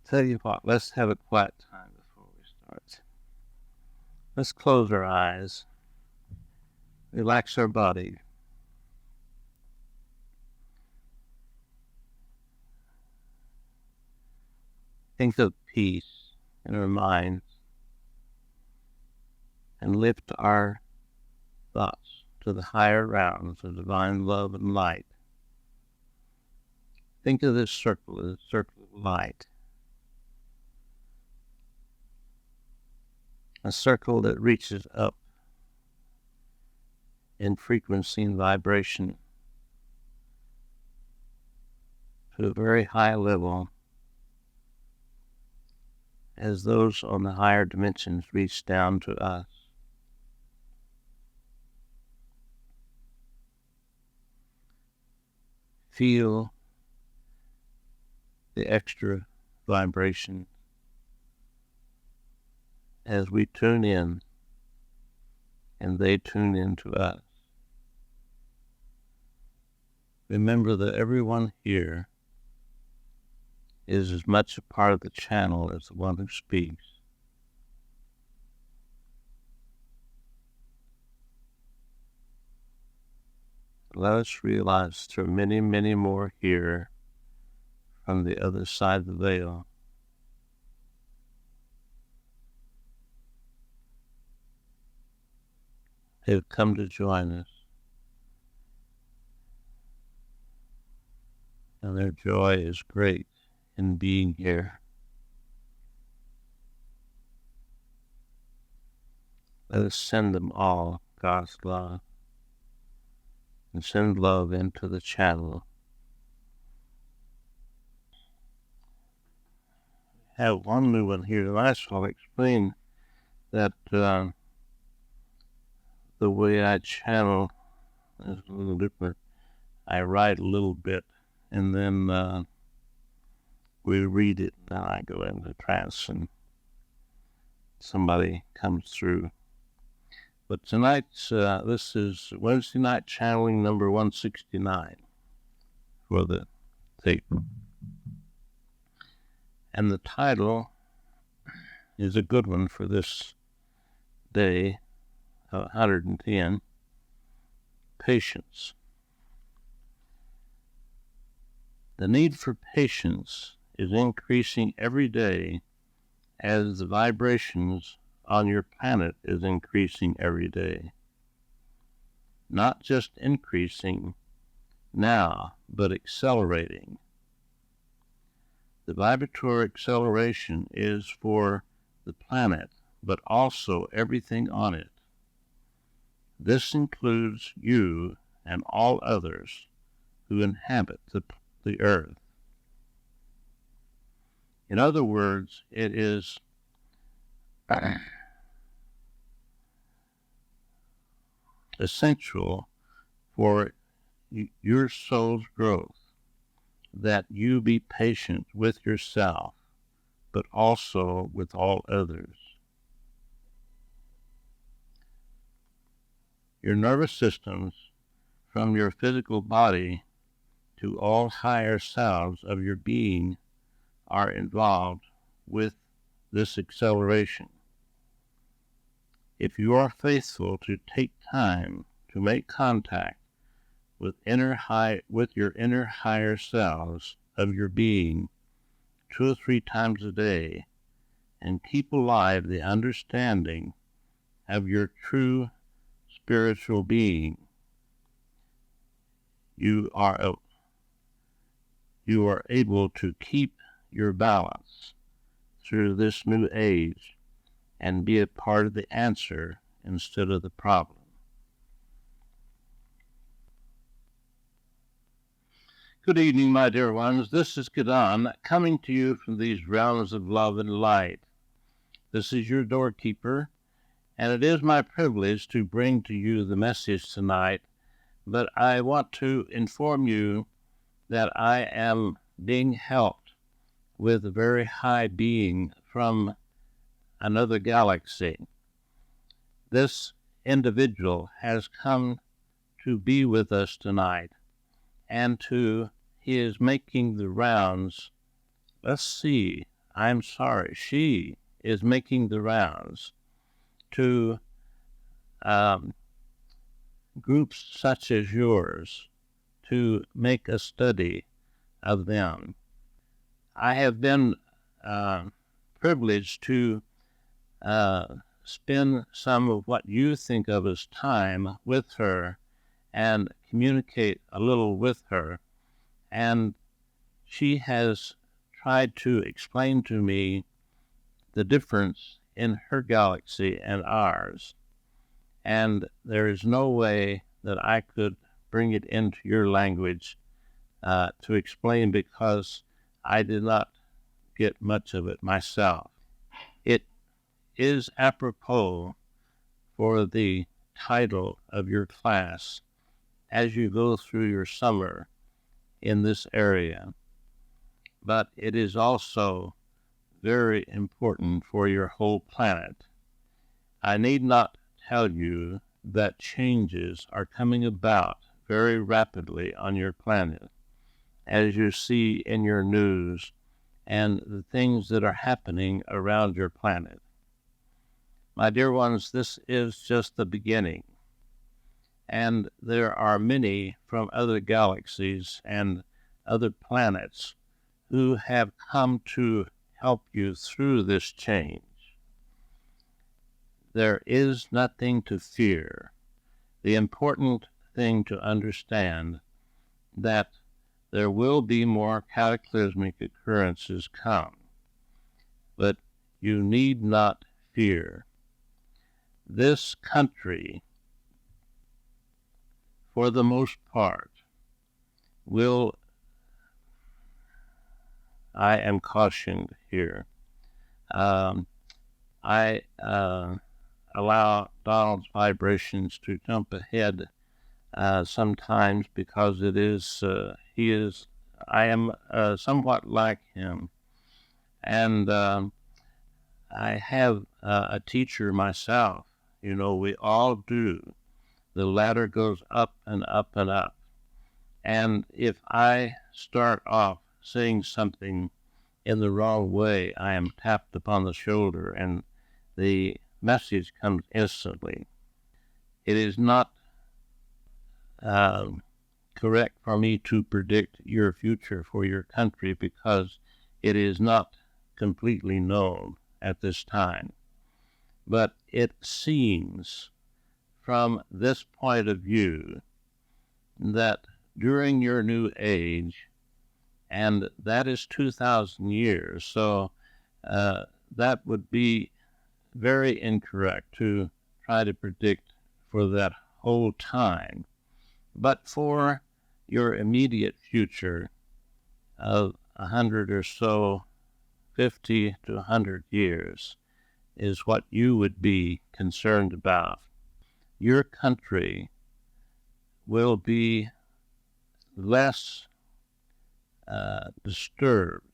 Tell you what, let's have a quiet time before we start. Let's close our eyes, relax our body. Think of peace in our minds and lift our thoughts to the higher realms of divine love and light. Think of this circle as a circle of light. A circle that reaches up in frequency and vibration to a very high level as those on the higher dimensions reach down to us. Feel the extra vibration as we tune in and they tune in to us. Remember that everyone here is as much a part of the channel as the one who speaks. Let us realize there are many, many more here from the other side of the veil. They've come to join us, and their joy is great in being here. Let us send them all God's love and send love into the channel. I have one new one here tonight, so I'll explain that the way I channel is a little different. I write a little bit, and then we read it, and I go into trance, and somebody comes through. But tonight's, this is Wednesday night channeling number 169 for the tape. And the title is a good one for this day, 110, Patience. The need for patience is increasing every day as the vibrations on your planet is increasing every day. Not just increasing now, but accelerating. The vibratory acceleration is for the planet, but also everything on it. This includes you and all others who inhabit the earth. In other words, it is essential for your soul's growth that you be patient with yourself, but also with all others. Your nervous systems, from your physical body to all higher selves of your being, are involved with this acceleration. If you are faithful to take time to make contact with your inner higher selves of your being 2 or 3 times a day, and keep alive the understanding of your true spiritual being, you are able to keep your balance through this new age and be a part of the answer instead of the problem. Good evening, my dear ones. This is Don, coming to you from these realms of love and light. This is your doorkeeper, and it is my privilege to bring to you the message tonight, but I want to inform you that I am being helped with a very high being from another galaxy. This individual has come to be with us tonight, and he is making the rounds. Let's see, I'm sorry, she is making the rounds to groups such as yours to make a study of them. I have been privileged to spend some of what you think of as time with her and communicate a little with her. And she has tried to explain to me the difference in her galaxy and ours. And there is no way that I could bring it into your language to explain, because I did not get much of it myself. It is apropos for the title of your class as you go through your summer in this area, but it is also very important for your whole planet. I need not tell you that changes are coming about very rapidly on your planet, as you see in your news and the things that are happening around your planet. My dear ones, this is just the beginning. And there are many from other galaxies and other planets who have come to help you through this change. There is nothing to fear. The important thing to understand that there will be more cataclysmic occurrences come, but you need not fear. This country, for the most part, I am cautioned here. I allow Donald's vibrations to jump ahead sometimes, because I am somewhat like him. And I have a teacher myself. You know, we all do. The ladder goes up and up and up. And if I start off saying something in the wrong way, I am tapped upon the shoulder and the message comes instantly. It is not correct for me to predict your future for your country, because it is not completely known at this time. But it seems, from this point of view, that during your new age, and that is 2,000 years, so that would be very incorrect to try to predict for that whole time. But for your immediate future of 100 or so, 50 to 100 years, is what you would be concerned about. Your country will be less disturbed.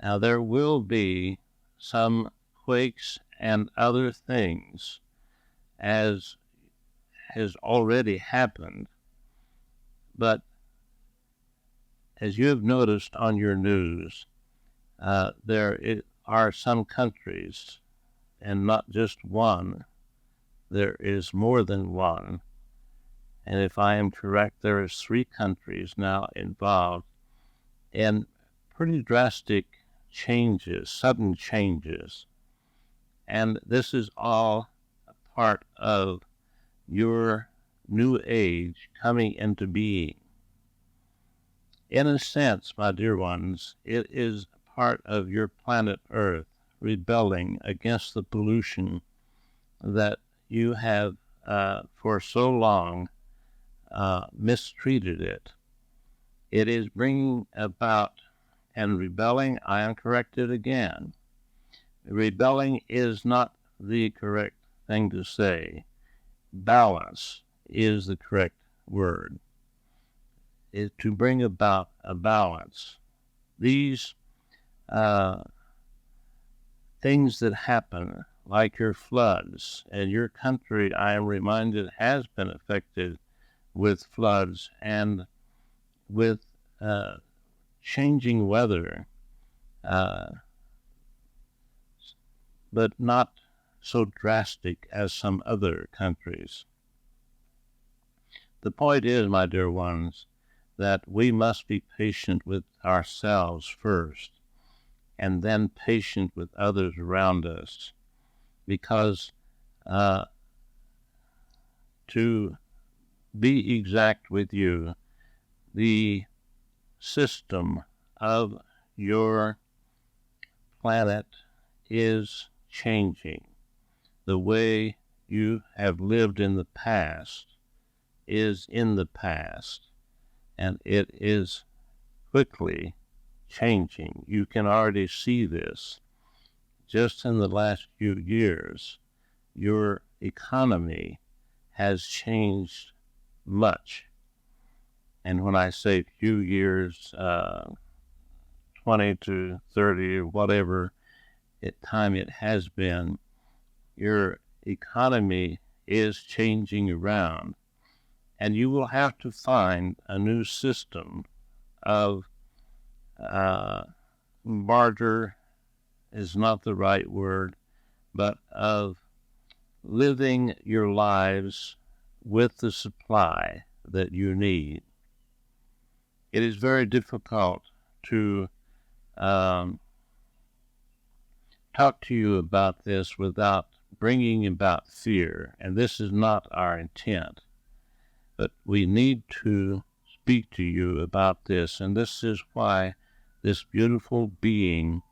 Now, there will be some quakes and other things, as has already happened, but as you have noticed on your news, there are some countries, and not just one, there is more than one, and if I am correct, there is 3 countries now involved in pretty drastic changes, sudden changes. And this is all a part of your new age coming into being. In a sense, my dear ones, it is part of your planet Earth rebelling against the pollution that you have for so long mistreated it. It is bringing about and rebelling. I am corrected again. Rebelling is not the correct thing to say. Balance is the correct word. Is to bring about a balance. These things that happen, like your floods, and your country, I am reminded, has been affected with floods and with changing weather. but not so drastic as some other countries. The point is, my dear ones, that we must be patient with ourselves first, and then patient with others around us, because to be exact with you, the system of your planet is changing. The way you have lived in the past is in the past, and it is quickly changing. You can already see this. Just in the last few years, your economy has changed much. And when I say few years, 20 to 30 or whatever time it has been, your economy is changing around. And you will have to find a new system of barter is not the right word, but of living your lives with the supply that you need. It is very difficult to talk to you about this without bringing about fear, and this is not our intent. But we need to speak to you about this, and this is why this beautiful being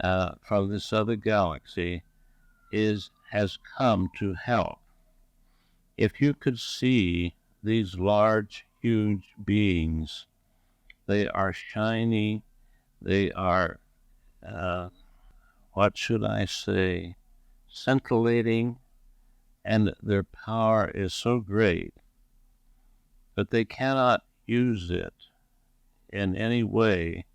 from this other galaxy has come to help. If you could see these large, huge beings, they are shiny, they are, what should I say, scintillating, and their power is so great. But they cannot use it in any way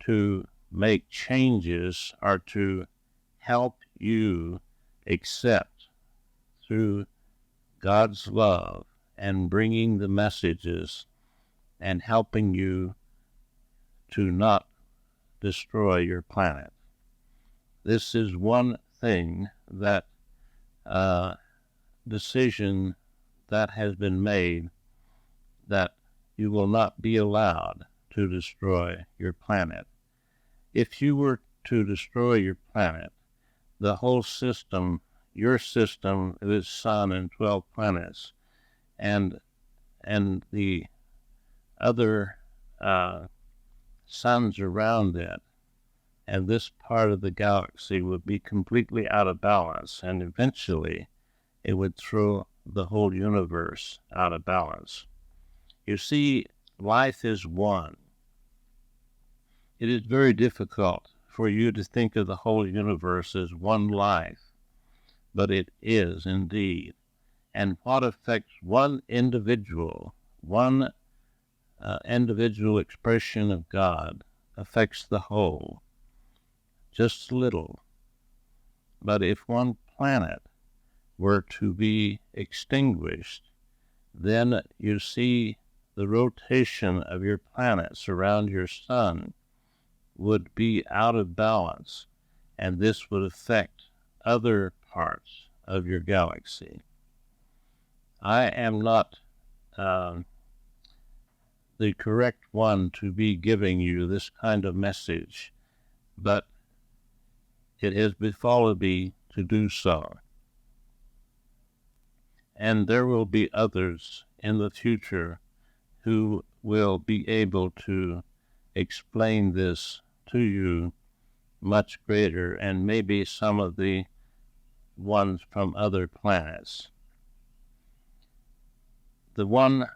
to make changes or to help you accept through God's love and bringing the messages and helping you to not destroy your planet. This is one thing that decision that has been made, that you will not be allowed to destroy your planet. If you were to destroy your planet, the whole system, your system, this sun and 12 planets, and the other suns around it, and this part of the galaxy would be completely out of balance, and eventually it would throw the whole universe out of balance. You see, life is one. It is very difficult for you to think of the whole universe as one life, but it is indeed. And what affects one individual expression of God affects the whole, just a little. But if one planet were to be extinguished, then you see the rotation of your planets around your sun would be out of balance, and this would affect other parts of your galaxy. I am not the correct one to be giving you this kind of message, but it has befallen me to do so. And there will be others in the future who will be able to explain this to you much greater, and maybe some of the ones from other planets. The one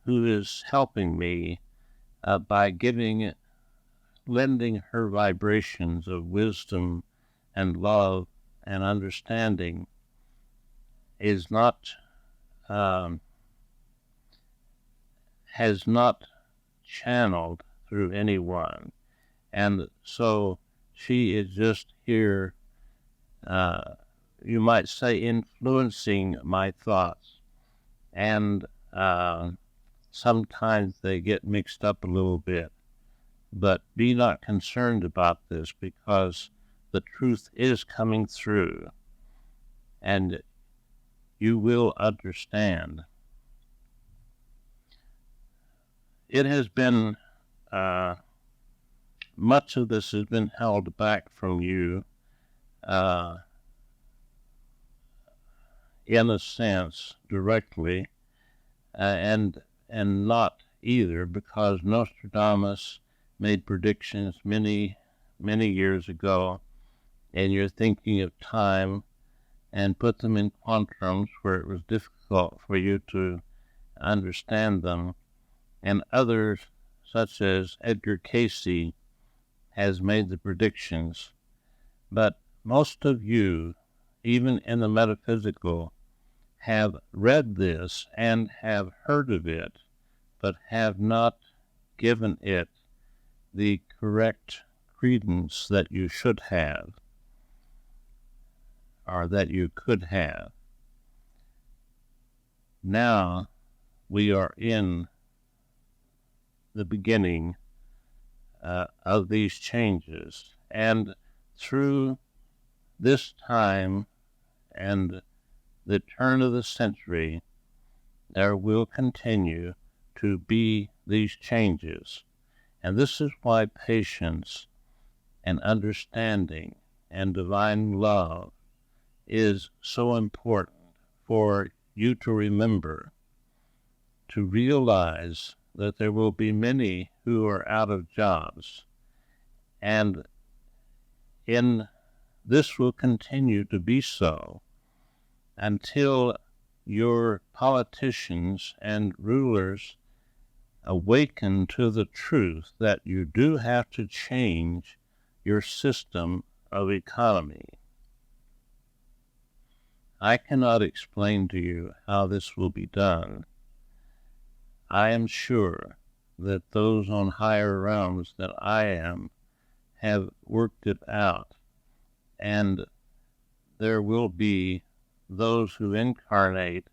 who is helping me by lending her vibrations of wisdom and love and understanding has not channeled through anyone. And so she is just here, you might say, influencing my thoughts. And sometimes they get mixed up a little bit. But be not concerned about this, because the truth is coming through, and you will understand. It has been, much of this has been held back from you, in a sense, directly, and not either, because Nostradamus made predictions many, many years ago, and you're thinking of time and put them in quantums where it was difficult for you to understand them. And others, such as Edgar Cayce, has made the predictions. But most of you, even in the metaphysical, have read this and have heard of it, but have not given it the correct credence that you should have, or that you could have. Now we are in the beginning of these changes, and through this time and the turn of the century, there will continue to be these changes. And this is why patience and understanding and divine love is so important for you to remember, to realize that there will be many who are out of jobs, and this will continue to be so until your politicians and rulers awaken to the truth that you do have to change your system of economy. I cannot explain to you how this will be done. I am sure that those on higher realms than I am have worked it out, and there will be those who incarnate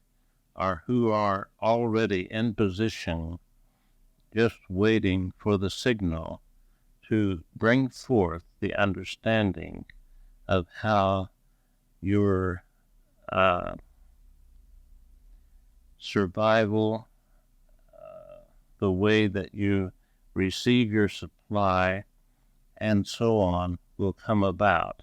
or who are already in position, just waiting for the signal to bring forth the understanding of how your survival, the way that you receive your supply, and so on, will come about.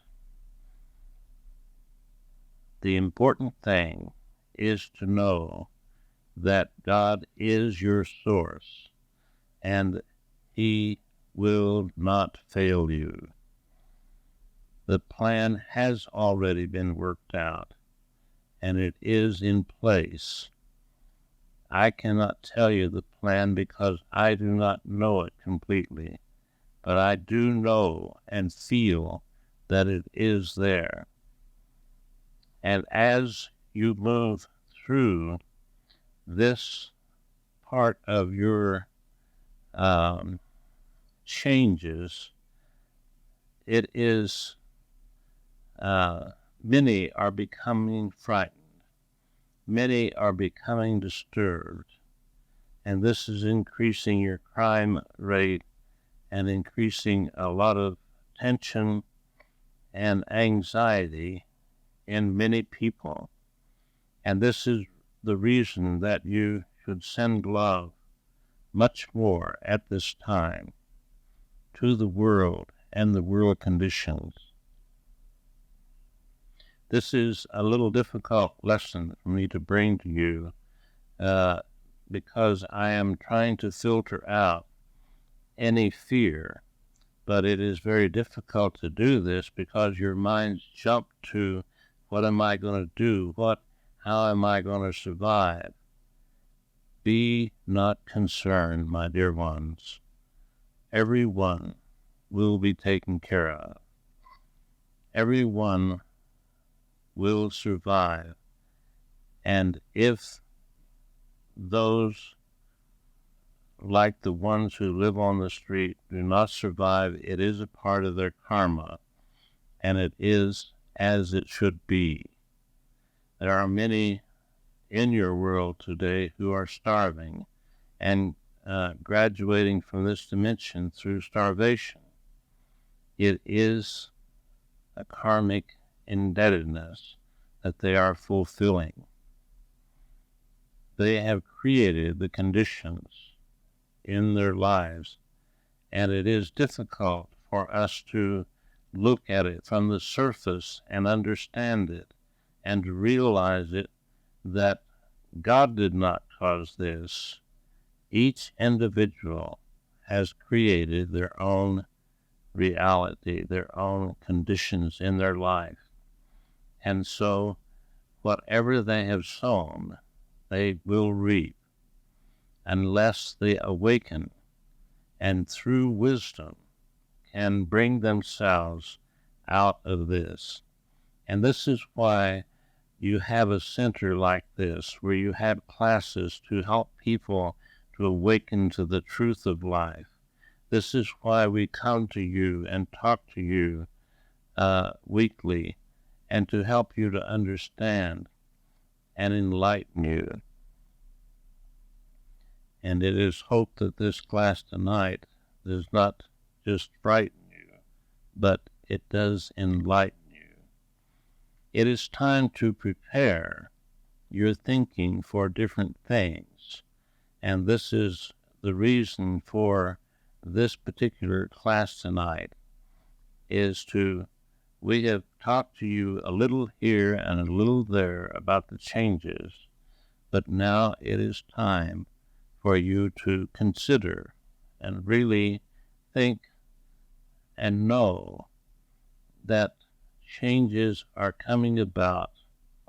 The important thing is to know that God is your source, and He will not fail you. The plan has already been worked out, and it is in place. I cannot tell you the plan because I do not know it completely, but I do know and feel that it is there. And as you move through this part of your changes, it is, many are becoming frightened. Many are becoming disturbed, and this is increasing your crime rate and increasing a lot of tension and anxiety in many people. And this is the reason that you should send love much more at this time to the world and the world conditions. This is a little difficult lesson for me to bring to you, because I am trying to filter out any fear, but it is very difficult to do this because your minds jump to, what am I going to do? How am I going to survive? Be not concerned, my dear ones. Everyone will be taken care of. Everyone will survive. And if those like the ones who live on the street do not survive, it is a part of their karma, and it is as it should be. There are many in your world today who are starving, and graduating from this dimension through starvation. It is a karmic indebtedness that they are fulfilling. They have created the conditions in their lives, and it is difficult for us to look at it from the surface and understand it and to realize it that God did not cause this. Each individual has created their own reality, their own conditions in their life. And so whatever they have sown, they will reap unless they awaken and through wisdom can bring themselves out of this. And this is why you have a center like this, where you have classes to help people to awaken to the truth of life. This is why we come to you and talk to you weekly, and to help you to understand and enlighten you. And it is hoped that this class tonight does not just frighten you, but it does enlighten you. It is time to prepare your thinking for different things. And this is the reason for this particular class tonight, we have talked to you a little here and a little there about the changes, but now it is time for you to consider and really think and know that changes are coming about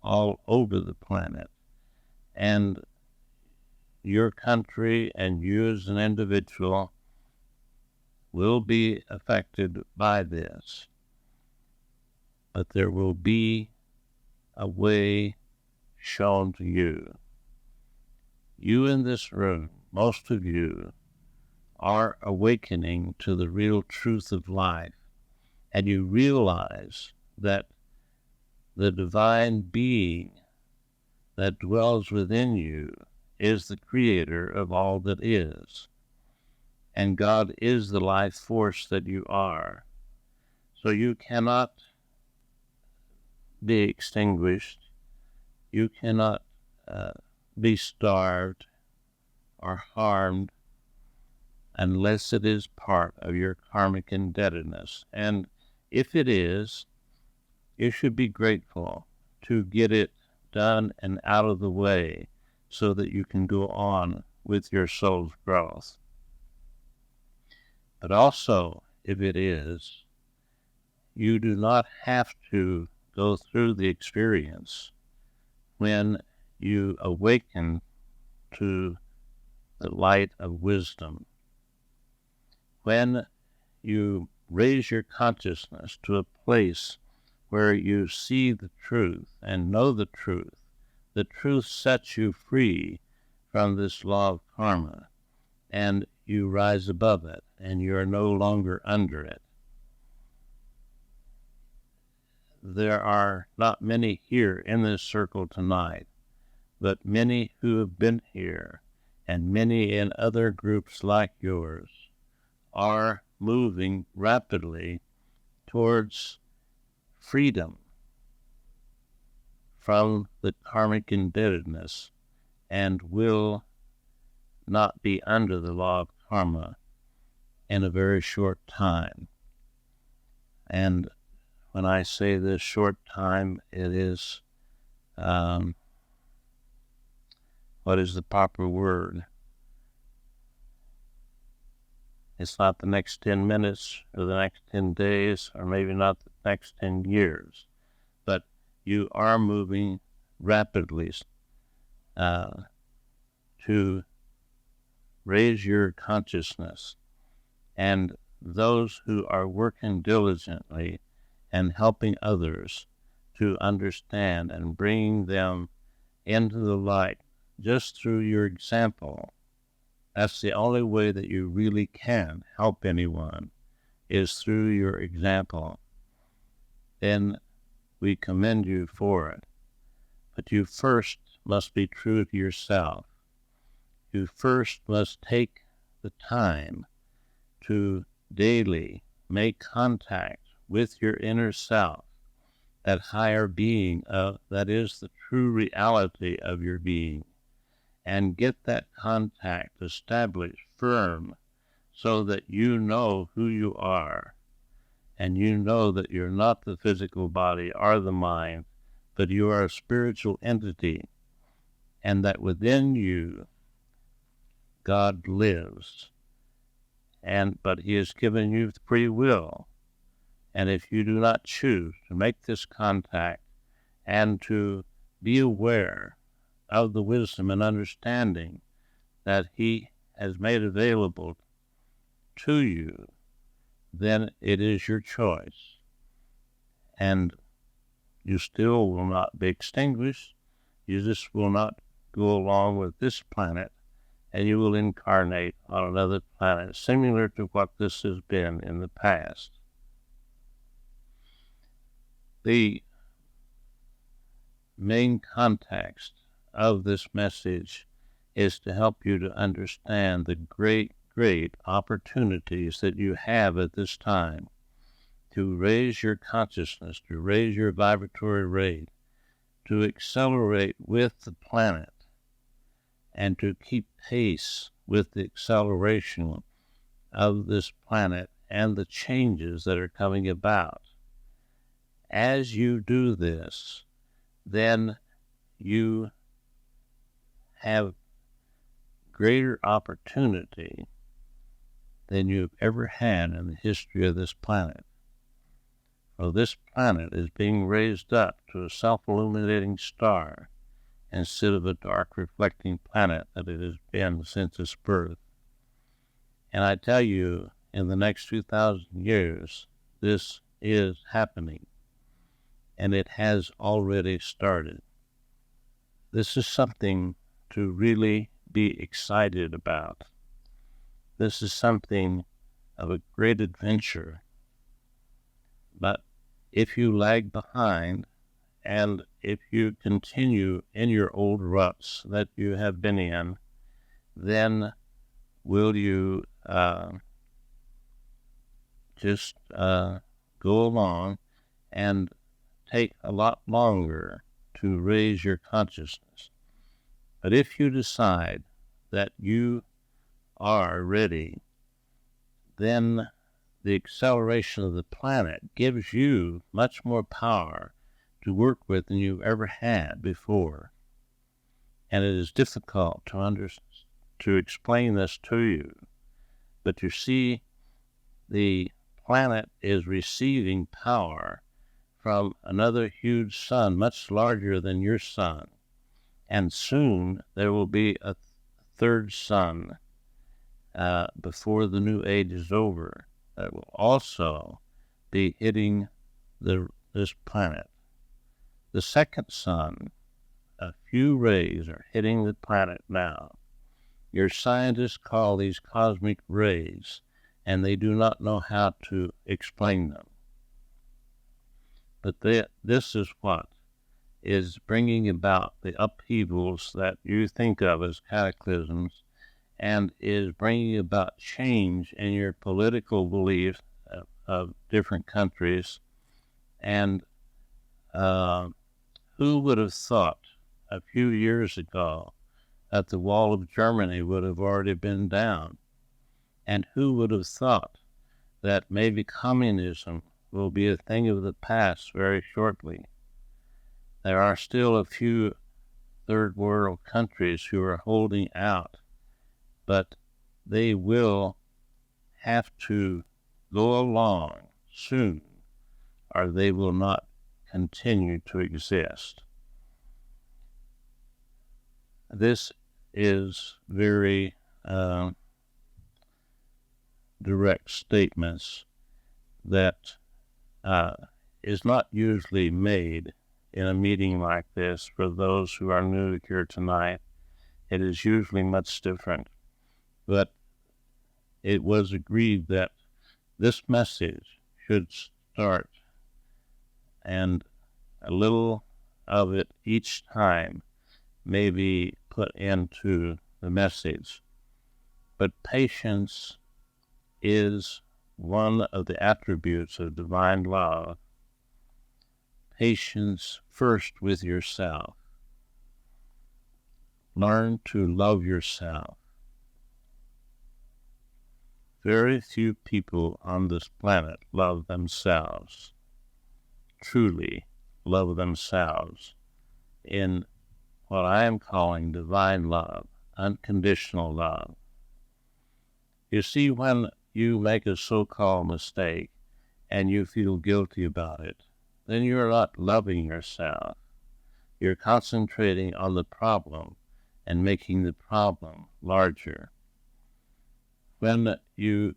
all over the planet, and your country and you as an individual will be affected by this. But there will be a way shown to you. You in this room, most of you, are awakening to the real truth of life, and you realize that the divine being that dwells within you is the creator of all that is, and God is the life force that you are. So you cannot be extinguished, you cannot be starved or harmed unless it is part of your karmic indebtedness. And if it is, you should be grateful to get it done and out of the way so that you can go on with your soul's growth. But also, if it is, you do not have to go through the experience when you awaken to the light of wisdom. When you raise your consciousness to a place where you see the truth and know the truth sets you free from this law of karma, and you rise above it, and you are no longer under it. There are not many here in this circle tonight, but many who have been here, and many in other groups like yours, are moving rapidly towards freedom from the karmic indebtedness, and will not be under the law of karma in a very short time. And when I say this short time, it is, what is the proper word? It's not the next 10 minutes or the next 10 days, or maybe not the next 10 years, but you are moving rapidly to raise your consciousness. And those who are working diligently and helping others to understand and bringing them into the light just through your example, that's the only way that you really can help anyone, is through your example. Then we commend you for it. But you first must be true to yourself. You first must take the time to daily make contact with your inner self, that higher being that is the true reality of your being, and get that contact established firm so that you know who you are, and you know that you're not the physical body or the mind, but you are a spiritual entity, and that within you God lives, but he has given you free will. And if you do not choose to make this contact and to be aware of the wisdom and understanding that he has made available to you, then it is your choice. And you still will not be extinguished. You just will not go along with this planet, and you will incarnate on another planet similar to what this has been in the past. The main context of this message is to help you to understand the great opportunities that you have at this time to raise your consciousness, to raise your vibratory rate, to accelerate with the planet, and to keep pace with the acceleration of this planet and the changes that are coming about. As you do this, then you have greater opportunity than you've ever had in the history of this planet. For this planet is being raised up to a self-illuminating star instead of a dark reflecting planet that it has been since its birth. And I tell you, in the next 2,000 years, this is happening, and it has already started. This is something to really be excited about. This is something of a great adventure. But if you lag behind, and if you continue in your old ruts that you have been in, then will you just go along and take a lot longer to raise your consciousness. But if you decide that you are ready, then the acceleration of the planet gives you much more power to work with than you've ever had before. And it is difficult to explain this to you. But you see, the planet is receiving power from another huge sun, much larger than your sun. And soon there will be a third sun before the new age is over that will also be hitting this planet. The second sun, a few rays are hitting the planet now. Your scientists call these cosmic rays, and they do not know how to explain them. But this is what is bringing about the upheavals that you think of as cataclysms, and is bringing about change in your political beliefs of different countries. And who would have thought a few years ago that the wall of Germany would have already been down? And who would have thought that maybe communism will be a thing of the past very shortly? There are still a few third world countries who are holding out, but they will have to go along soon, or they will not continue to exist. This is very direct statements that is not usually made in a meeting like this. For those who are new here tonight, it is usually much different. But it was agreed that this message should start, and a little of it each time may be put into the message. But patience is one of the attributes of divine love. Patience first with yourself. Learn to love yourself. Very few people on this planet love themselves, truly love themselves in what I am calling divine love, unconditional love. You see, when you make a so-called mistake and you feel guilty about it, then you're not loving yourself. You're concentrating on the problem and making the problem larger. When you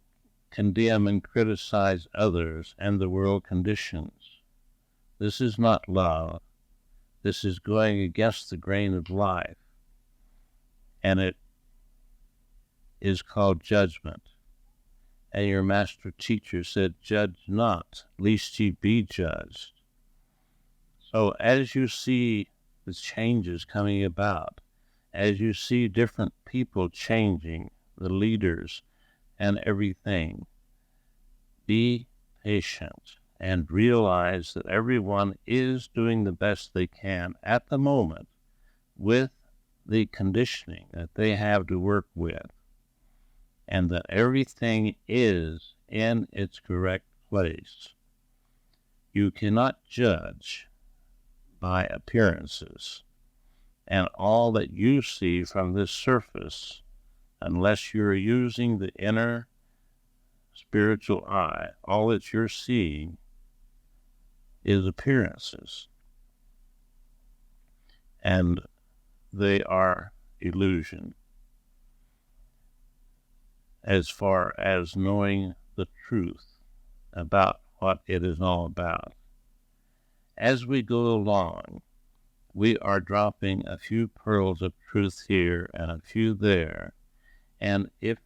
condemn and criticize others and the world conditions, this is not love. This is going against the grain of life, and it is called judgment. And your master teacher said, "Judge not, lest ye be judged." So as you see the changes coming about, as you see different people changing, the leaders and everything, be patient and realize that everyone is doing the best they can at the moment with the conditioning that they have to work with, and that everything is in its correct place. You cannot judge by appearances and all that you see from this surface unless you're using the inner spiritual eye. All that you're seeing is appearances, and they are illusion as far as knowing the truth about what it is all about. As we go along, we are dropping a few pearls of truth here and a few there, and if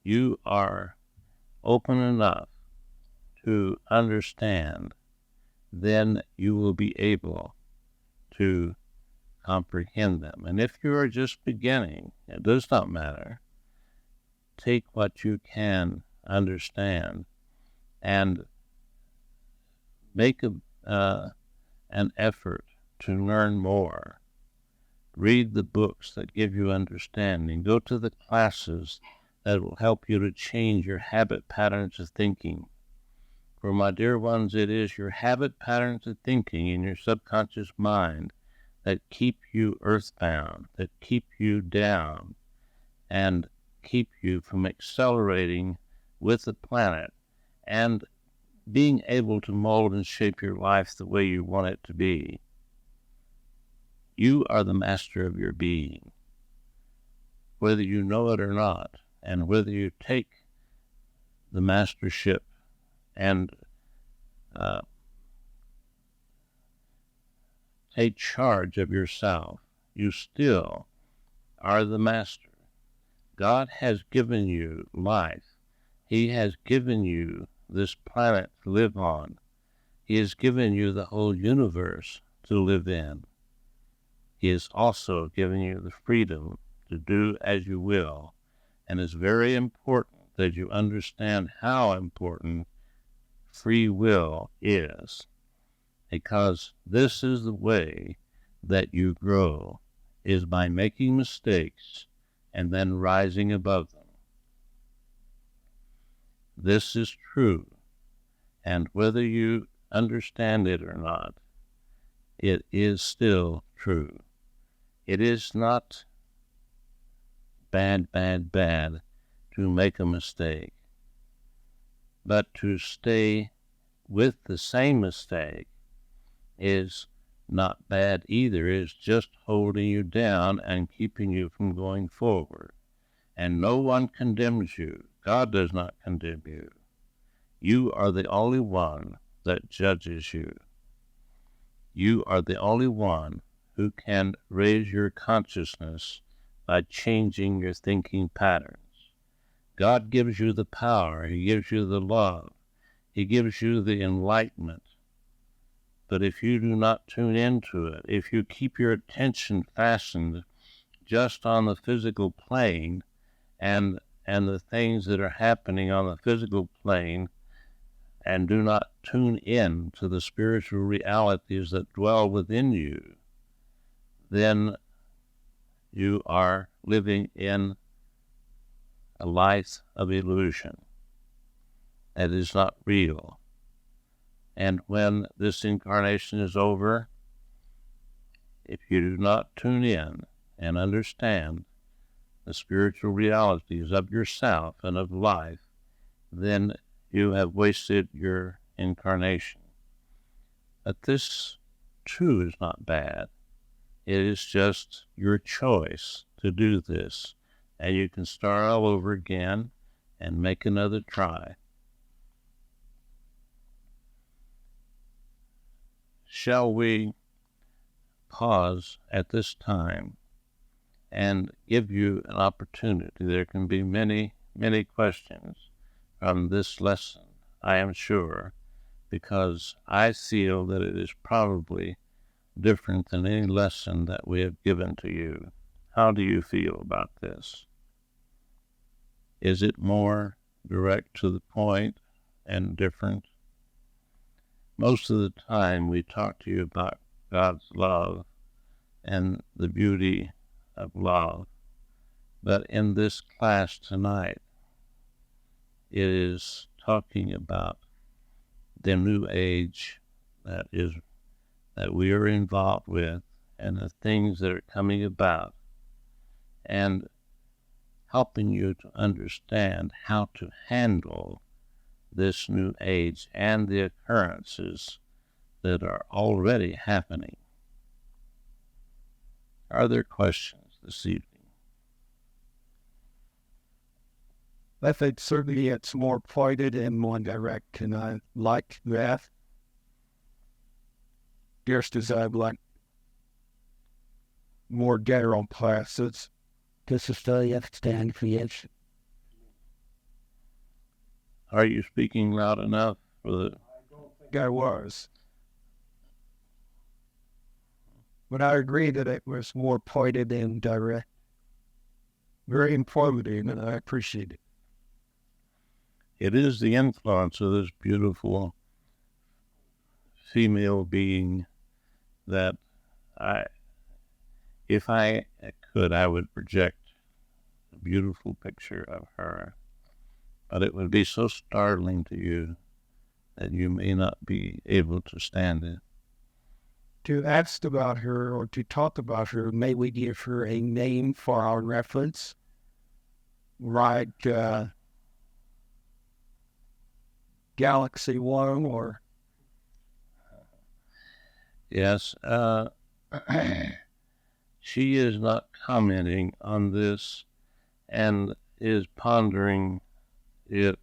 you are open enough to understand, then you will be able to comprehend them. And if you are just beginning, it does not matter. Take what you can understand and make an effort to learn more. Read the books that give you understanding. Go to the classes that will help you to change your habit patterns of thinking. For my dear ones, it is your habit patterns of thinking in your subconscious mind that keep you earthbound, that keep you down, and keep you from accelerating with the planet and being able to mold and shape your life the way you want it to be. You are the master of your being, whether you know it or not, and whether you take the mastership and take charge of yourself, you still are the master. God has given you life. He has given you this planet to live on. He has given you the whole universe to live in. He has also given you the freedom to do as you will, and it's very important that you understand how important free will is, because this is the way that you grow, is by making mistakes and then rising above them. This is true, and whether you understand it or not, it is still true. It is not bad to make a mistake, but to stay with the same mistake is not bad either. It's just holding you down and keeping you from going forward. And no one condemns you. God does not condemn you. You are the only one that judges you. You are the only one who can raise your consciousness by changing your thinking patterns. God gives you the power. He gives you the love. He gives you the enlightenment. But if you do not tune into it, if you keep your attention fastened just on the physical plane and and the things that are happening on the physical plane and do not tune in to the spiritual realities that dwell within you, then you are living in a life of illusion that is not real. And when this incarnation is over, if you do not tune in and understand the spiritual realities of yourself and of life, then you have wasted your incarnation. But this, too, is not bad. It is just your choice to do this, and you can start all over again and make another try. Shall we pause at this time and give you an opportunity? There can be many, many questions from this lesson, I am sure, because I feel that it is probably different than any lesson that we have given to you. How do you feel about this? Is it more direct to the point and different? Most of the time we talk to you about God's love and the beauty of love, but in this class tonight, it is talking about the new age that we are involved with and the things that are coming about, and helping you to understand how to handle this new age and the occurrences that are already happening. Are there questions this evening? I think certainly it's more pointed and more direct, and I like that. Just as I like more general classes. This is the stand creation. Are you speaking loud enough for the... I don't think I was. But I agree that it was more pointed and direct. Very informative, and I appreciate it. It is the influence of this beautiful female being that if I could, I would project a beautiful picture of her. But it would be so startling to you that you may not be able to stand it. To ask about her or to talk about her, may we give her a name for our reference? Right, Galaxy 1 or... Yes, she is not commenting on this and is pondering it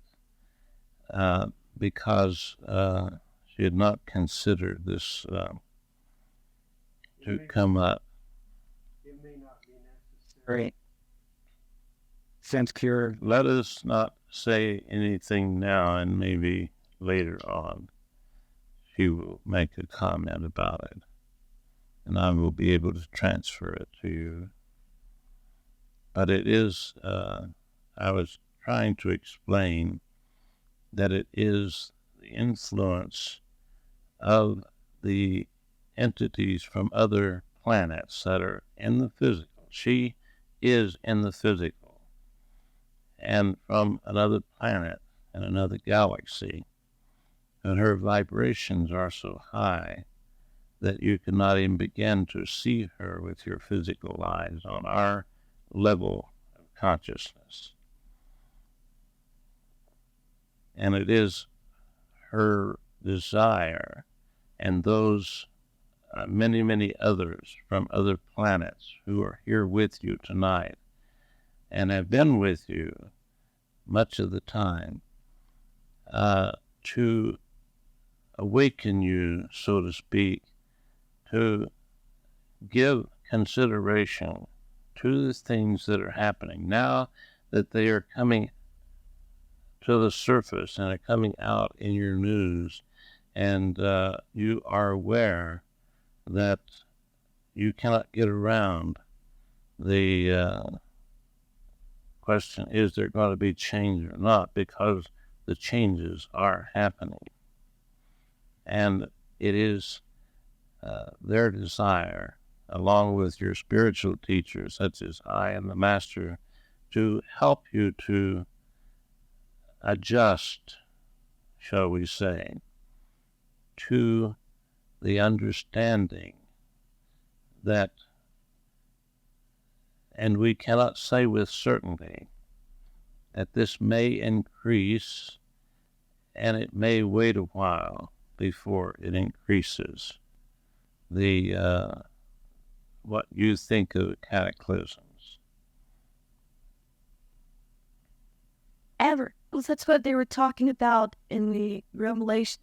because she had not considered this to come up. It may not be necessary. Since cure. Let us not say anything now, and maybe later on she will make a comment about it, and I will be able to transfer it to you. But it is, I was trying to explain that it is the influence of the entities from other planets that are in the physical. She is in the physical and from another planet and another galaxy, and her vibrations are so high that you cannot even begin to see her with your physical eyes on our level of consciousness. And it is her desire, and those many, many others from other planets who are here with you tonight and have been with you much of the time, to awaken you, so to speak, to give consideration to the things that are happening now that they are coming to the surface and are coming out in your news, and you are aware that you cannot get around the question, is there going to be change or not? Because the changes are happening. And it is their desire, along with your spiritual teachers, such as I and the Master, to help you to adjust, shall we say, to the understanding that, and we cannot say with certainty, that this may increase and it may wait a while before it increases. The what you think of cataclysms. Ever. Well, that's what they were talking about in the Revelation.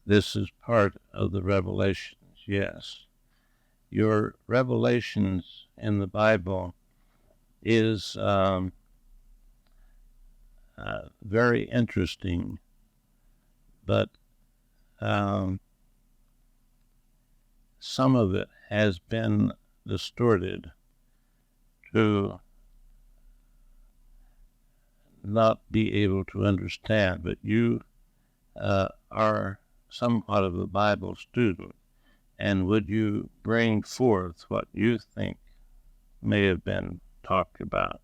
This is part of the revelations, yes. Your revelations in the Bible is very interesting, but some of it has been distorted to not be able to understand. But you are somewhat of a Bible student, and would you bring forth what you think may have been talked about?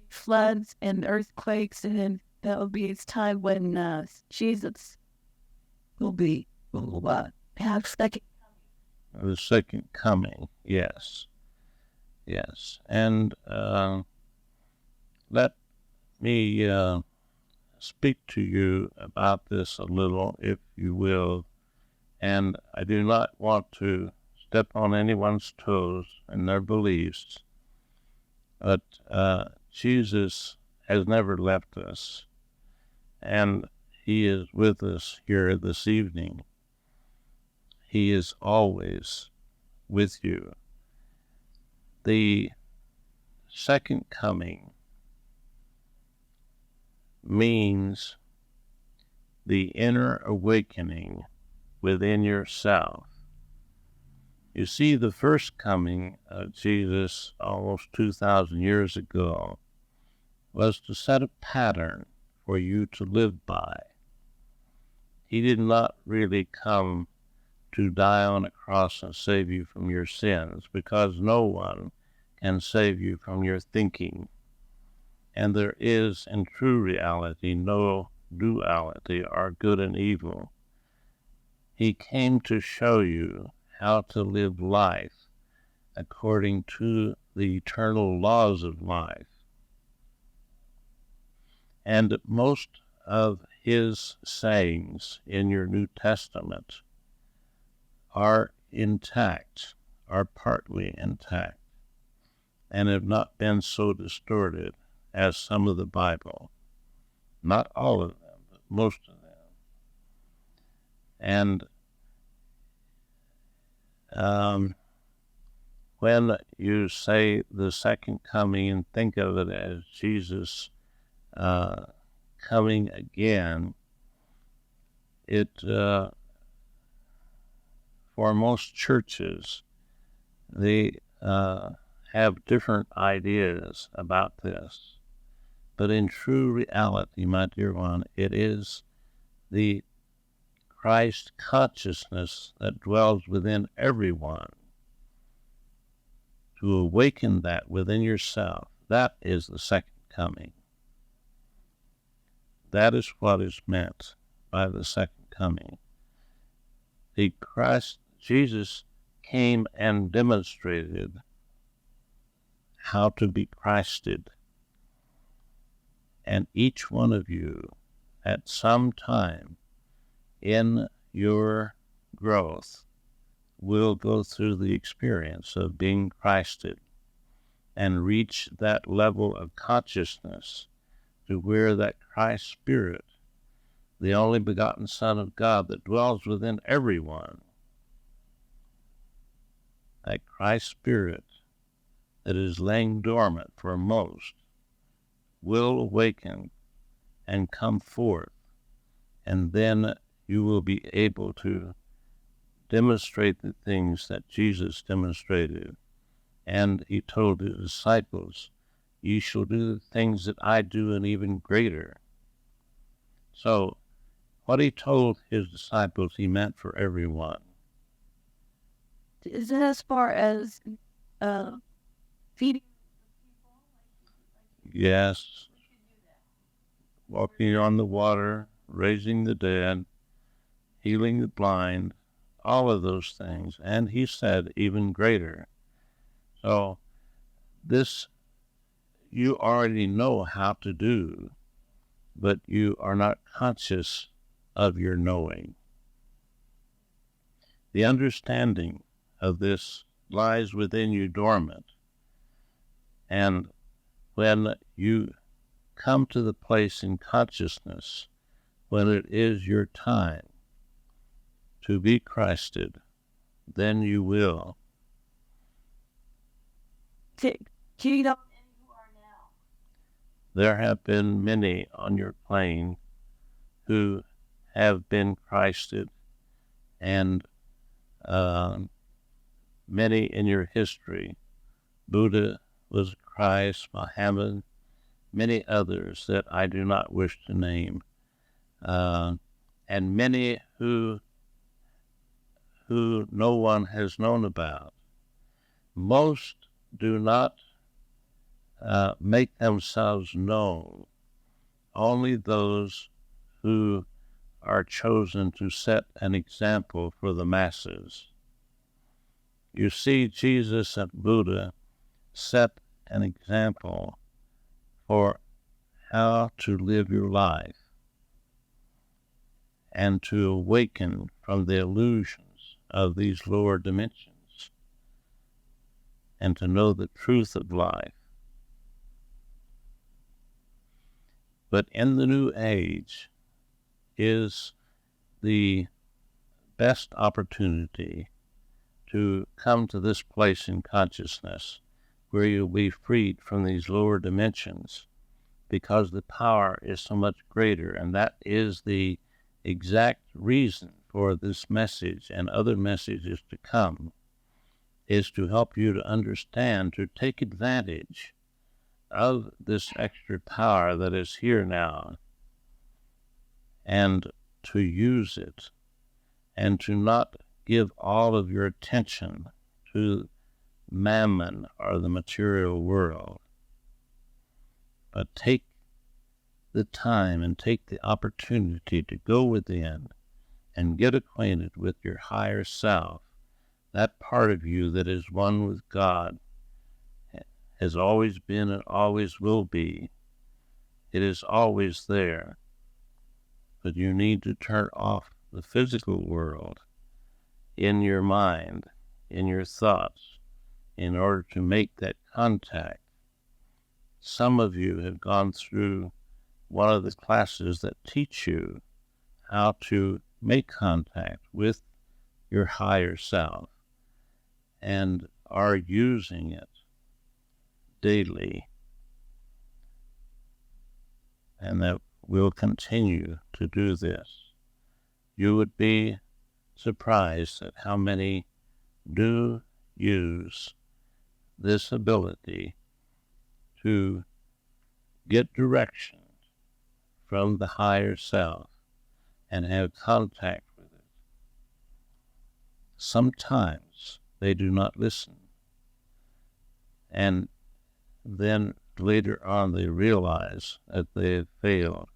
Floods and earthquakes, and that will be its time when Jesus will have second. The second coming, yes. Yes. And let me speak to you about this a little, if you will. And I do not want to step on anyone's toes and their beliefs, but Jesus has never left us, and he is with us here this evening. He is always with you. The second coming means the inner awakening within yourself. You see, the first coming of Jesus almost 2,000 years ago was to set a pattern for you to live by. He did not really come to die on a cross and save you from your sins, because no one can save you from your thinking. And there is, in true reality, no duality or good and evil. He came to show you how to live life according to the eternal laws of life. And most of his sayings in your New Testament are intact, are partly intact, and have not been so distorted as some of the Bible. Not all of them, but most of them. And when you say the second coming and think of it as Jesus coming again, it for most churches, they have different ideas about this. But in true reality, my dear one, it is the Christ consciousness that dwells within everyone. To awaken that within yourself, that is the second coming. That is what is meant by the second coming. The Christ, Jesus, came and demonstrated how to be Christed. And each one of you, at some time in your growth, will go through the experience of being Christed and reach that level of consciousness to where that Christ Spirit, the only begotten Son of God that dwells within everyone, that Christ Spirit that is laying dormant for most, will awaken and come forth, and then you will be able to demonstrate the things that Jesus demonstrated, And he told his disciples, "Ye shall do the things that I do, and even greater." So what he told his disciples, he meant for everyone. Is it as far as feeding? Yes, walking on the water, raising the dead, healing the blind, all of those things. And he said, even greater. So this you already know how to do, but you are not conscious of your knowing. The understanding of this lies within you dormant. And when you come to the place in consciousness when it is your time to be Christed, then you will. You know who are now. There have been many on your plane who have been Christed, and many in your history. Buddha was Christ, Muhammad, many others that I do not wish to name, and many who no one has known about. Most do not make themselves known. Only those who are chosen to set an example for the masses. You see, Jesus and Buddha set an example for how to live your life and to awaken from the illusions of these lower dimensions and to know the truth of life. But in the new age is the best opportunity to come to this place in consciousness where you'll be freed from these lower dimensions, because the power is so much greater. And that is the exact reason for this message and other messages to come, is to help you to understand, to take advantage of this extra power that is here now, and to use it, and to not give all of your attention to mammon or the material world, but take the time and take the opportunity to go within and get acquainted with your higher self, that part of you that is one with God, has always been and always will be. It is always there, but you need to turn off the physical world in your mind, in your thoughts, in order to make that contact. Some of you have gone through one of the classes that teach you how to make contact with your higher self and are using it daily, and that will continue to do this. You would be surprised at how many do use this ability to get direction from the higher self and have contact with it. Sometimes they do not listen, and then later on they realize that they have failed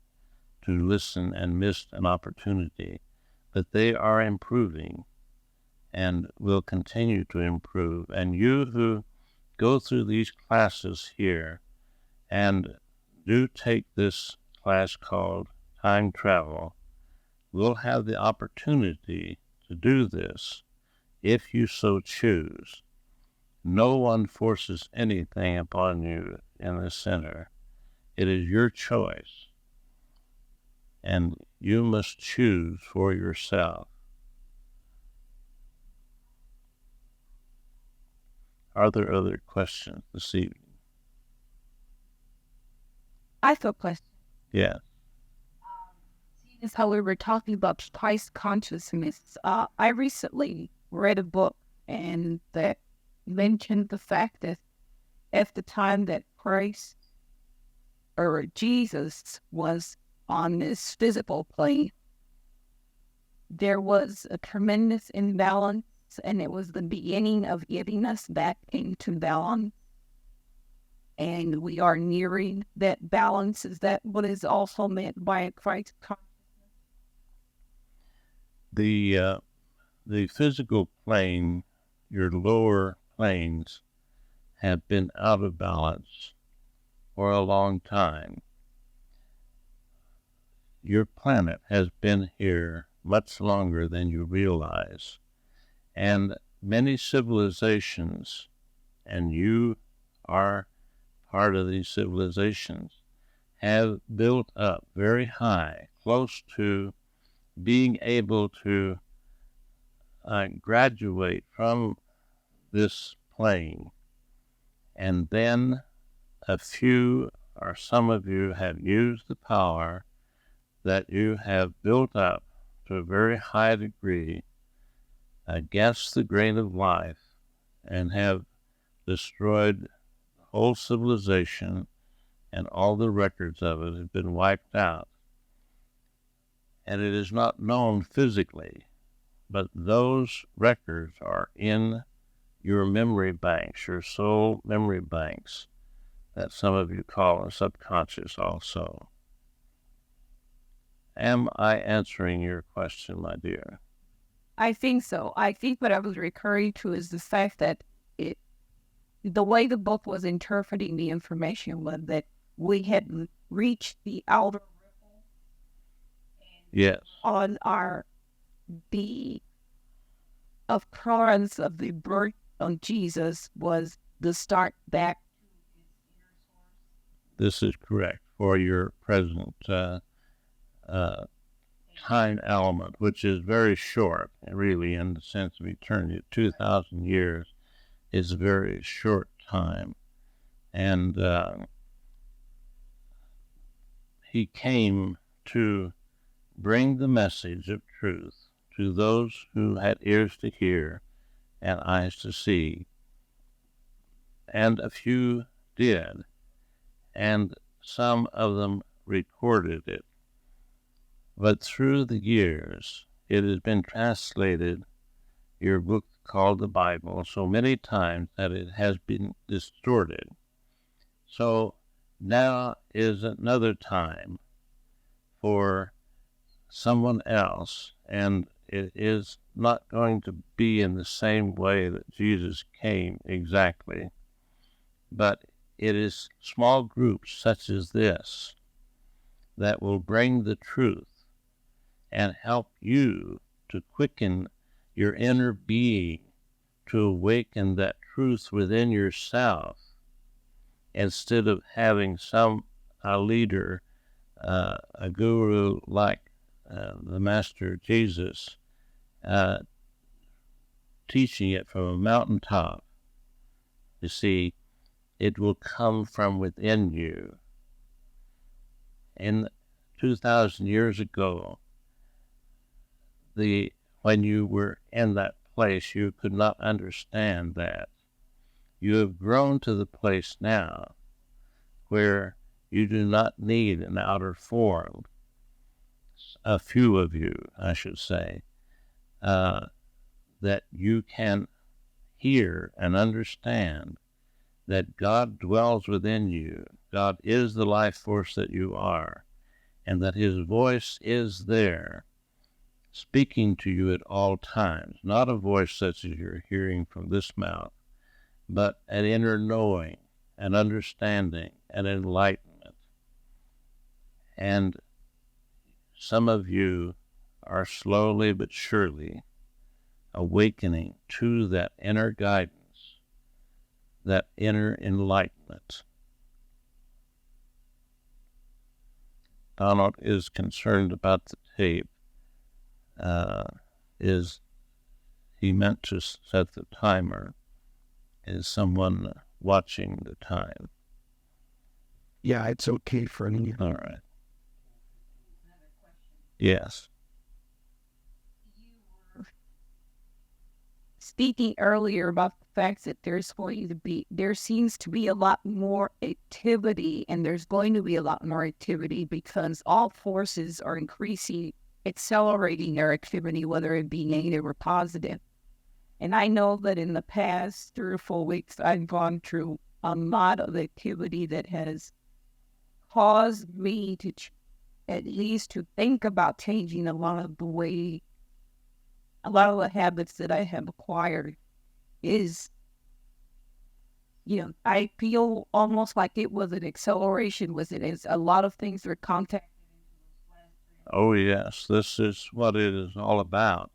to listen and missed an opportunity, but they are improving and will continue to improve. And you who go through these classes here and do take this class called Time Travel will have the opportunity to do this if you so choose. No one forces anything upon you in the center. It is your choice, and you must choose for yourself. Are there other questions this evening? I have a question. Yeah. Seeing as how we were talking about Christ consciousness, I recently read a book, and that mentioned the fact that at the time that Christ or Jesus was on this physical plane, there was a tremendous imbalance, and it was the beginning of getting us back into balance. And we are nearing that balance. Is that what is also meant by Christ consciousness? The physical plane, your lower planes, have been out of balance for a long time. Your planet has been here much longer than you realize, and many civilizations, and you are part of these civilizations, have built up very high, close to being able to graduate from this plane. And then a few or some of you have used the power that you have built up to a very high degree against the grain of life and have destroyed the whole civilization, and all the records of it have been wiped out. And it is not known physically, but those records are in your memory banks, your soul memory banks, that some of you call a subconscious also. Am I answering your question, my dear? I think so. I think what I was referring to is the fact that the way the book was interpreting the information was that we had reached the outer ripple. Yes. On the occurrence of the birth of Jesus was the start back to his inner source. This is correct for your present time element, which is very short, really, in the sense of eternity. 2,000 years is a very short time. And he came to bring the message of truth to those who had ears to hear and eyes to see. And a few did, and some of them recorded it. But through the years, it has been translated, your book called the Bible, so many times that it has been distorted. So now is another time for someone else, and it is not going to be in the same way that Jesus came exactly, but it is small groups such as this that will bring the truth and help you to quicken your inner being, to awaken that truth within yourself, instead of having a leader, a guru like the Master Jesus, teaching it from a mountaintop. You see, it will come from within you. And 2,000 years ago, when you were in that place, you could not understand that. You have grown to the place now where you do not need an outer form. A few of you, I should say, that you can hear and understand that God dwells within you. God is the life force that you are, and that his voice is there, speaking to you at all times, not a voice such as you're hearing from this mouth, but an inner knowing, an understanding, an enlightenment. And some of you are slowly but surely awakening to that inner guidance, that inner enlightenment. Donald is concerned about the tape. Is he meant to set the timer? Is someone watching the time? Yeah, it's okay for me. All right. Yes. You were speaking earlier about the fact that there seems to be a lot more activity, and there's going to be a lot more activity because all forces are accelerating their activity, whether it be negative or positive. And I know that in the past 3 or 4 weeks, I've gone through a lot of activity that has caused me to at least to think about changing a lot of the habits that I have acquired. Is, I feel almost like it was an acceleration with it. As a lot of things are contacting. Oh, yes, this is what it is all about.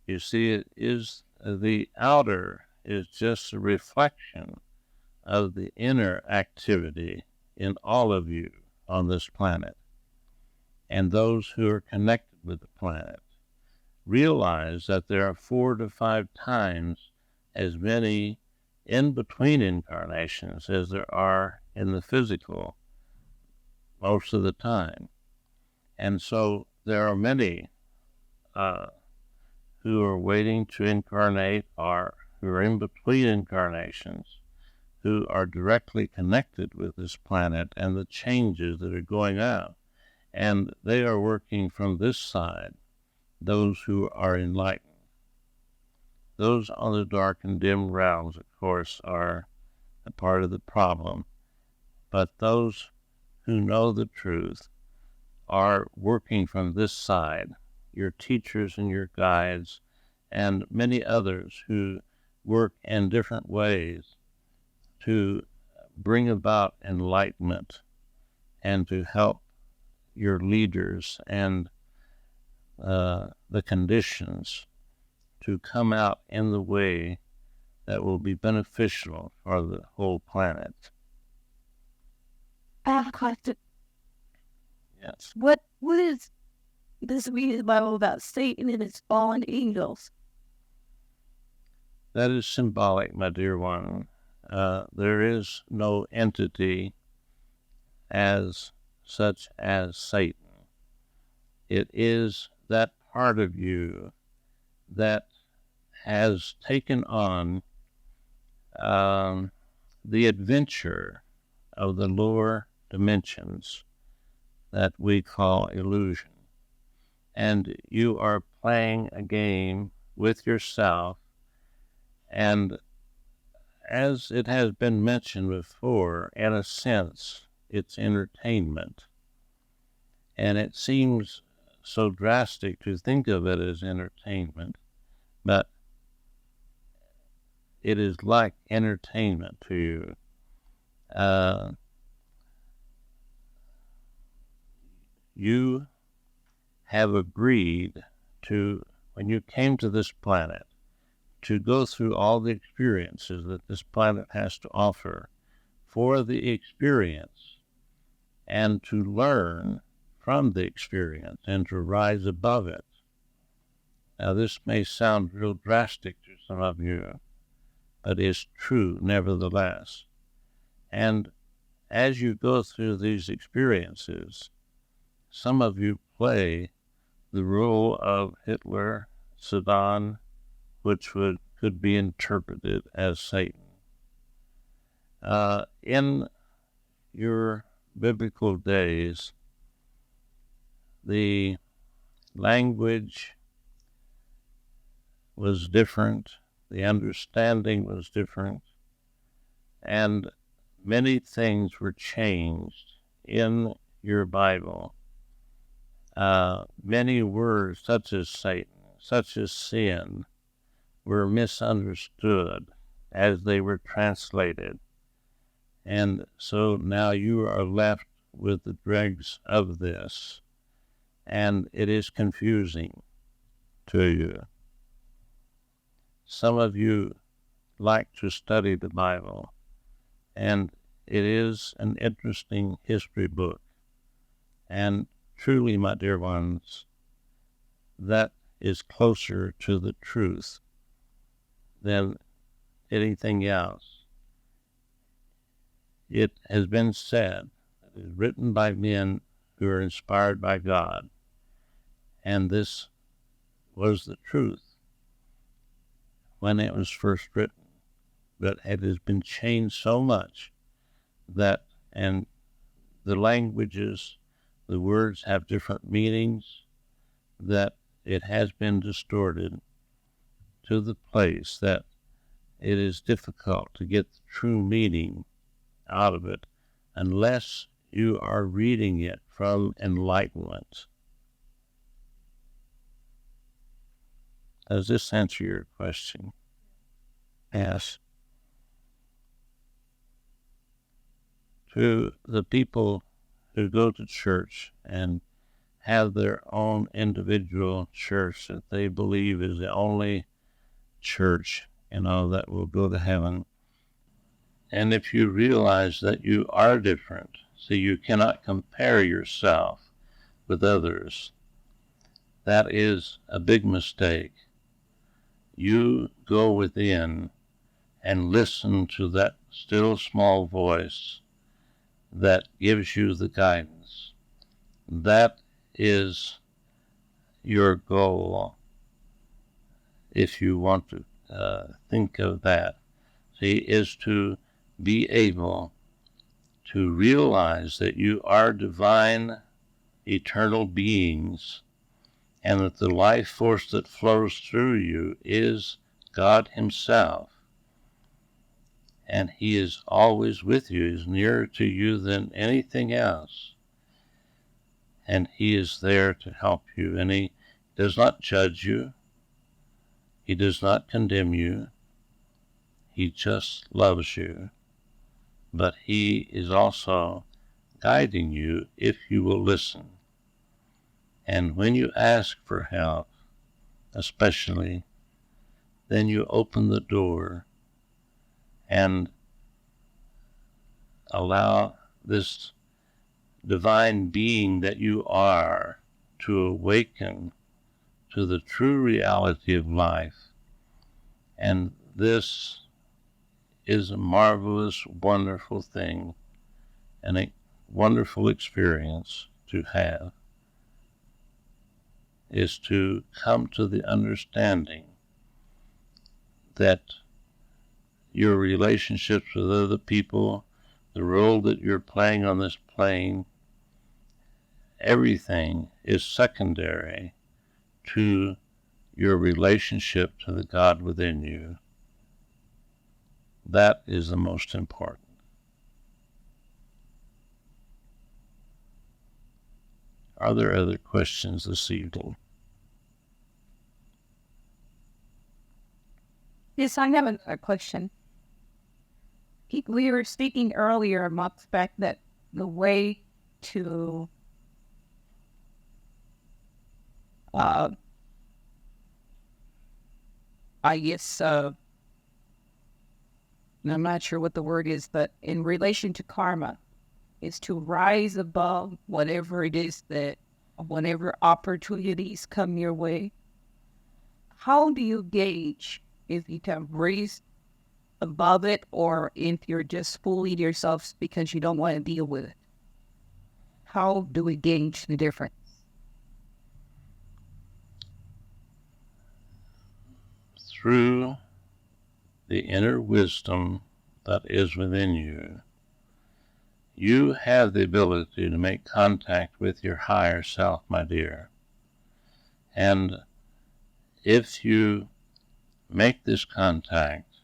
You see, it is the outer is just a reflection of the inner activity in all of you on this planet. And those who are connected with the planet realize that there are 4 to 5 times as many in-between incarnations as there are in the physical most of the time. And so there are many who are waiting to incarnate or who are in between incarnations who are directly connected with this planet and the changes that are going on. And they are working from this side, those who are enlightened. Those on the dark and dim realms, of course, are a part of the problem. But those who know the truth are working from this side, your teachers and your guides, and many others who work in different ways to bring about enlightenment and to help your leaders and the conditions to come out in the way that will be beneficial for the whole planet. I have a question. Yes. What is this reading the Bible about Satan and his fallen angels? That is symbolic, my dear one. There is no entity as such as Satan. It is that part of you that has taken on the adventure of the lower dimensions that we call illusion. And you are playing a game with yourself, and as it has been mentioned before, in a sense, it's entertainment. And it seems so drastic to think of it as entertainment, but it is like entertainment to you. You have agreed to, when you came to this planet, to go through all the experiences that this planet has to offer for the experience and to learn from the experience and to rise above it. Now, this may sound real drastic to some of you, but it's true nevertheless. And as you go through these experiences, some of you play the role of Hitler, Saddam, which could be interpreted as Satan. In your biblical days, the language was different, the understanding was different, and many things were changed in your Bible. Many words such as Satan, such as sin, were misunderstood as they were translated. And so now you are left with the dregs of this, and it is confusing to you. Some of you like to study the Bible, and it is an interesting history book. And truly, my dear ones, that is closer to the truth than anything else. It has been said, it is written by men who are inspired by God, and this was the truth. when it was first written, but it has been changed so much that, and the languages, the words have different meanings, that it has been distorted to the place that it is difficult to get the true meaning out of it unless you are reading it from enlightenment. Does this answer your question? Yes. To the people who go to church and have their own individual church that they believe is the only church, that will go to heaven. And if you realize that you are different, so you cannot compare yourself with others, that is a big mistake. You go within and listen to that still small voice that gives you the guidance. That is your goal, if you want to think of that. See, is to be able to realize that you are divine, eternal beings, and that the life force that flows through you is God Himself. And He is always with you. He is nearer to you than anything else. And He is there to help you. And He does not judge you. He does not condemn you. He just loves you. But He is also guiding you if you will listen. And when you ask for help, especially, then you open the door and allow this divine being that you are to awaken to the true reality of life. And this is a marvelous, wonderful thing, and a wonderful experience to have, is to come to the understanding that your relationships with other people, the role that you're playing on this plane, everything is secondary to your relationship to the God within you. That is the most important. Are there other questions this evening? Yes, I have a question. We were speaking earlier about the fact that the way to I guess I'm not sure what the word is, but in relation to karma, is to rise above whatever it is that, whatever opportunities come your way. How do you gauge if you can raise above it or if you're just fooling yourself because you don't want to deal with it? How do we gauge the difference? Through the inner wisdom that is within you, you have the ability to make contact with your higher self, my dear. And if you make this contact,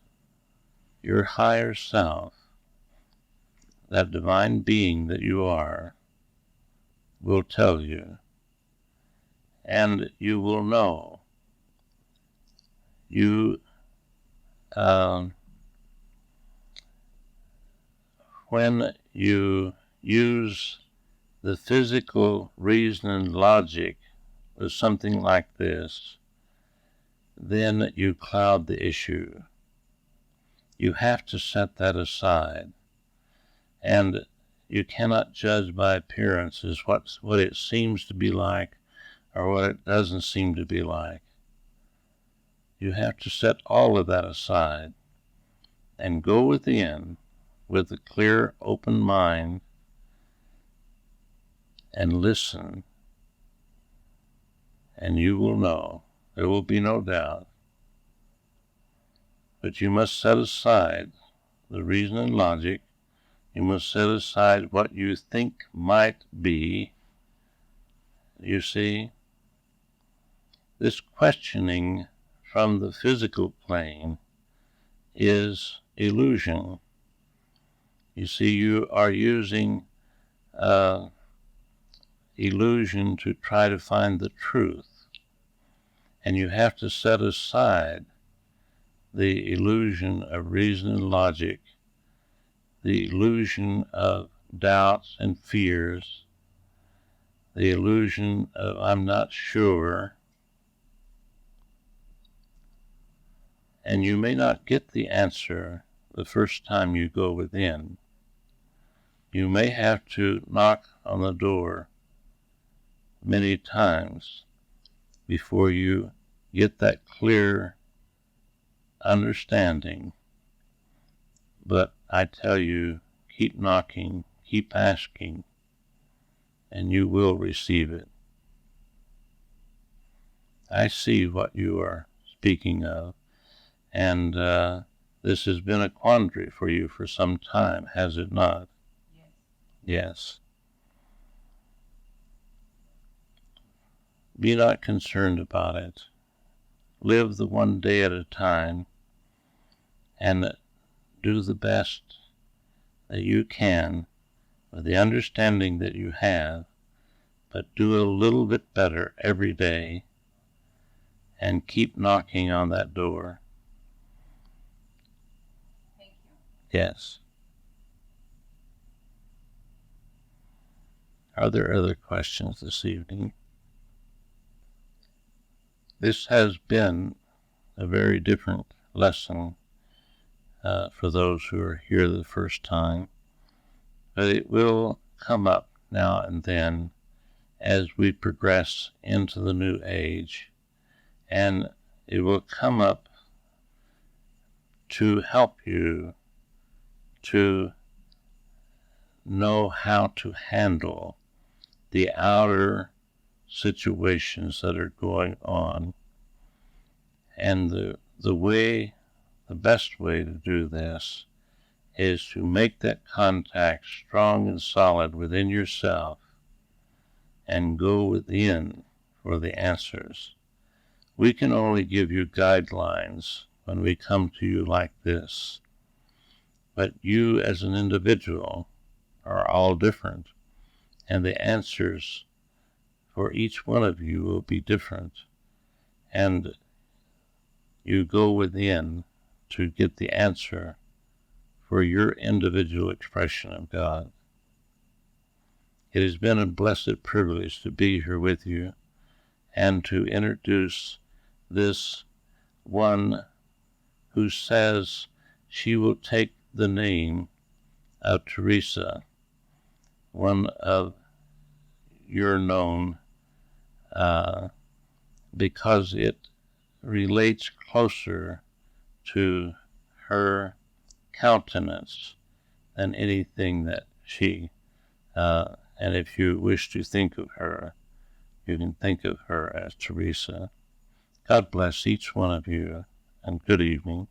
your higher self, that divine being that you are, will tell you, and you will know. You, when you use the physical reason and logic with something like this, then you cloud the issue. You have to set that aside. And you cannot judge by appearances what it seems to be like or what it doesn't seem to be like. You have to set all of that aside and go within with a clear, open mind and listen, and you will know. There will be no doubt. But you must set aside the reason and logic. You must set aside what you think might be. You see, this questioning from the physical plane is illusion. You see, you are using illusion to try to find the truth. And you have to set aside the illusion of reason and logic, the illusion of doubts and fears, the illusion of I'm not sure. And you may not get the answer the first time you go within. You may have to knock on the door many times before you get that clear understanding. But I tell you, keep knocking, keep asking, and you will receive it. I see what you are speaking of, and this has been a quandary for you for some time, has it not? Yes. Be not concerned about it. Live the one day at a time and do the best that you can with the understanding that you have, but do a little bit better every day and keep knocking on that door. Thank you. Yes. Are there other questions this evening? This has been a very different lesson for those who are here the first time, but it will come up now and then as we progress into the new age, and it will come up to help you to know how to handle the outer situations that are going on. And the best way to do this is to make that contact strong and solid within yourself and go within for the answers. We can only give you guidelines when we come to you like this, but you as an individual are all different, and the answers for each one of you will be different, and you go within to get the answer for your individual expression of God. It has been a blessed privilege to be here with you and to introduce this one who says she will take the name of Teresa, one of your known, because it relates closer to her countenance than anything that she, and if you wish to think of her, you can think of her as Teresa. God bless each one of you, and good evening.